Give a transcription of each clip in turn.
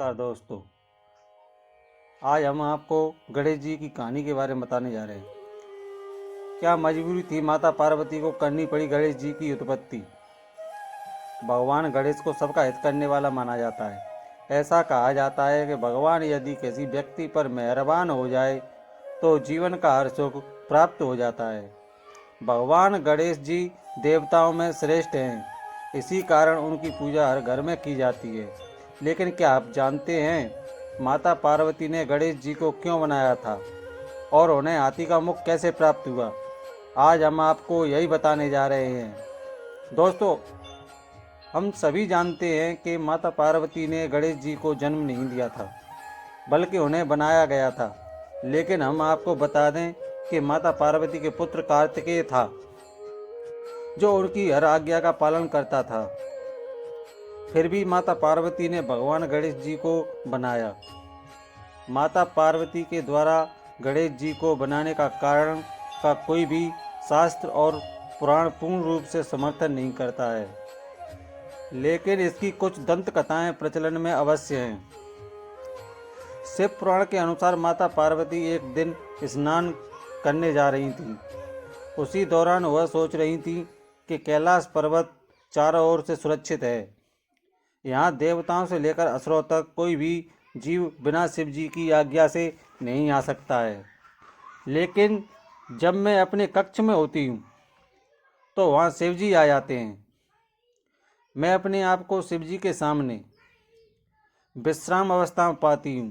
नमस्कार दोस्तों। आज हम आपको गणेश जी की कहानी के बारे में बताने जा रहे हैं। क्या मजबूरी थी माता पार्वती को करनी पड़ी गणेश जी की उत्पत्ति। भगवान गणेश को सबका हित करने वाला माना जाता है। ऐसा कहा जाता है कि भगवान यदि किसी व्यक्ति पर मेहरबान हो जाए तो जीवन का हर सुख प्राप्त हो जाता है। भगवान गणेश जी देवताओं में श्रेष्ठ हैं, इसी कारण उनकी पूजा हर घर में की जाती है। लेकिन क्या आप जानते हैं माता पार्वती ने गणेश जी को क्यों बनाया था और उन्हें हाथी का मुख कैसे प्राप्त हुआ? आज हम आपको यही बताने जा रहे हैं। दोस्तों, हम सभी जानते हैं कि माता पार्वती ने गणेश जी को जन्म नहीं दिया था, बल्कि उन्हें बनाया गया था। लेकिन हम आपको बता दें कि माता पार्वती के पुत्र कार्तिकेय था, जो उनकी हर आज्ञा का पालन करता था। फिर भी माता पार्वती ने भगवान गणेश जी को बनाया। माता पार्वती के द्वारा गणेश जी को बनाने का कारण का कोई भी शास्त्र और पुराण पूर्ण रूप से समर्थन नहीं करता है, लेकिन इसकी कुछ दंत कथाएं प्रचलन में अवश्य हैं। शिव पुराण के अनुसार माता पार्वती एक दिन स्नान करने जा रही थी। उसी दौरान वह सोच रही थी कि कैलाश पर्वत चारों ओर से सुरक्षित है। यहाँ देवताओं से लेकर असुरों तक कोई भी जीव बिना शिव जी की आज्ञा से नहीं आ सकता है। लेकिन जब मैं अपने कक्ष में होती हूँ तो वहाँ शिव जी आ जाते हैं। मैं अपने आप को शिव जी के सामने विश्राम अवस्था में पाती हूँ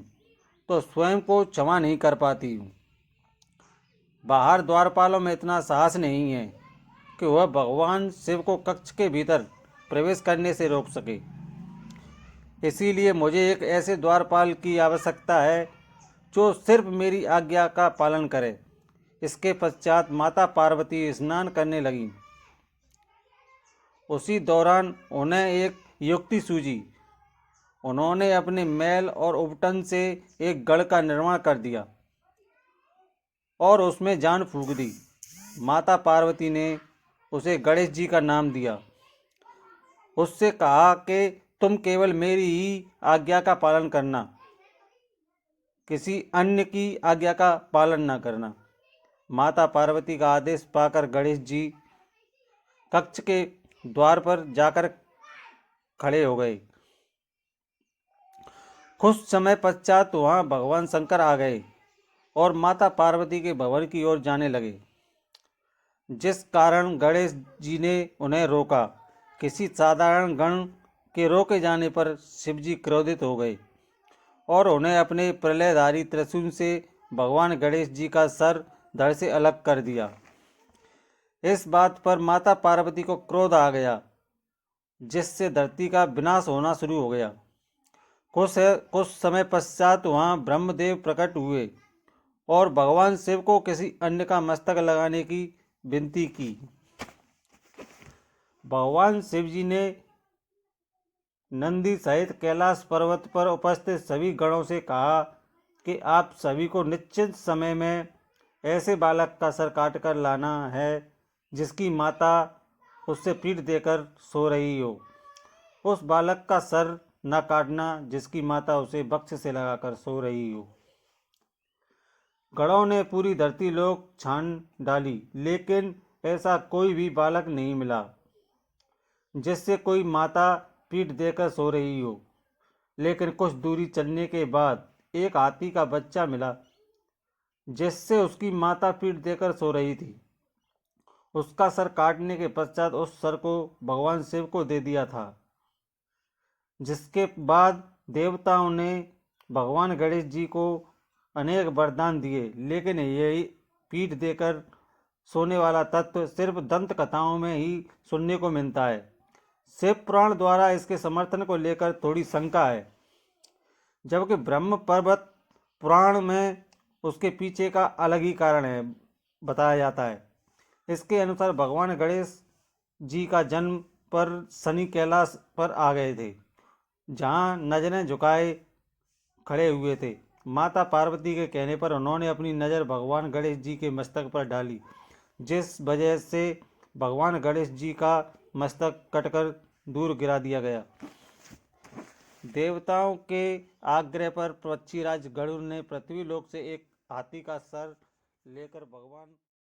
तो स्वयं को क्षमा नहीं कर पाती हूँ। बाहर द्वारपालों में इतना साहस नहीं है कि वह भगवान शिव को कक्ष के भीतर प्रवेश करने से रोक सके। इसीलिए मुझे एक ऐसे द्वारपाल की आवश्यकता है जो सिर्फ मेरी आज्ञा का पालन करे। इसके पश्चात माता पार्वती स्नान करने लगी। उसी दौरान उन्हें एक युक्ति सूझी। उन्होंने अपने मैल और उबटन से एक गढ़ का निर्माण कर दिया और उसमें जान फूंक दी। माता पार्वती ने उसे गणेश जी का नाम दिया। उससे कहा कि तुम केवल मेरी ही आज्ञा का पालन करना, किसी अन्य की आज्ञा का पालन न करना। माता पार्वती का आदेश पाकर गणेश जी कक्ष के द्वार पर जाकर खड़े हो गए। कुछ समय पश्चात वहां भगवान शंकर आ गए और माता पार्वती के भवन की ओर जाने लगे, जिस कारण गणेश जी ने उन्हें रोका। किसी साधारण गण के रोके जाने पर शिवजी क्रोधित हो गए और उन्हें अपने प्रलयधारी त्रिशूल से भगवान गणेश जी का सर धड़ से अलग कर दिया। इस बात पर माता पार्वती को क्रोध आ गया, जिससे धरती का विनाश होना शुरू हो गया। कुछ समय पश्चात वहाँ ब्रह्मदेव प्रकट हुए और भगवान शिव को किसी अन्य का मस्तक लगाने की विनती की। भगवान शिव जी ने नंदी सहित कैलाश पर्वत पर उपस्थित सभी गणों से कहा कि आप सभी को निश्चित समय में ऐसे बालक का सर काट कर लाना है जिसकी माता उससे पीठ देकर सो रही हो। उस बालक का सर न काटना जिसकी माता उसे वक्ष से लगाकर सो रही हो। गणों ने पूरी धरती लोक छान डाली, लेकिन ऐसा कोई भी बालक नहीं मिला जिससे कोई माता पीठ देकर सो रही हो। लेकिन कुछ दूरी चलने के बाद एक हाथी का बच्चा मिला जिससे उसकी माता पीठ देकर सो रही थी। उसका सर काटने के पश्चात उस सर को भगवान शिव को दे दिया था, जिसके बाद देवताओं ने भगवान गणेश जी को अनेक वरदान दिए। लेकिन यही पीठ देकर सोने वाला तत्व सिर्फ दंत कथाओं में ही सुनने को मिलता है। शिव पुराण द्वारा इसके समर्थन को लेकर थोड़ी शंका है, जबकि ब्रह्म पर्वत पुराण में उसके पीछे का अलग ही कारण है बताया जाता है। इसके अनुसार भगवान गणेश जी का जन्म पर शनि कैलाश पर आ गए थे, जहाँ नजरें झुकाए खड़े हुए थे। माता पार्वती के कहने पर उन्होंने अपनी नज़र भगवान गणेश जी के मस्तक पर डाली, जिस वजह से भगवान गणेश जी का मस्तक कटकर दूर गिरा दिया गया। देवताओं के आग्रह पर पक्षीराज गरुड़ ने पृथ्वी लोक से एक हाथी का सर लेकर भगवान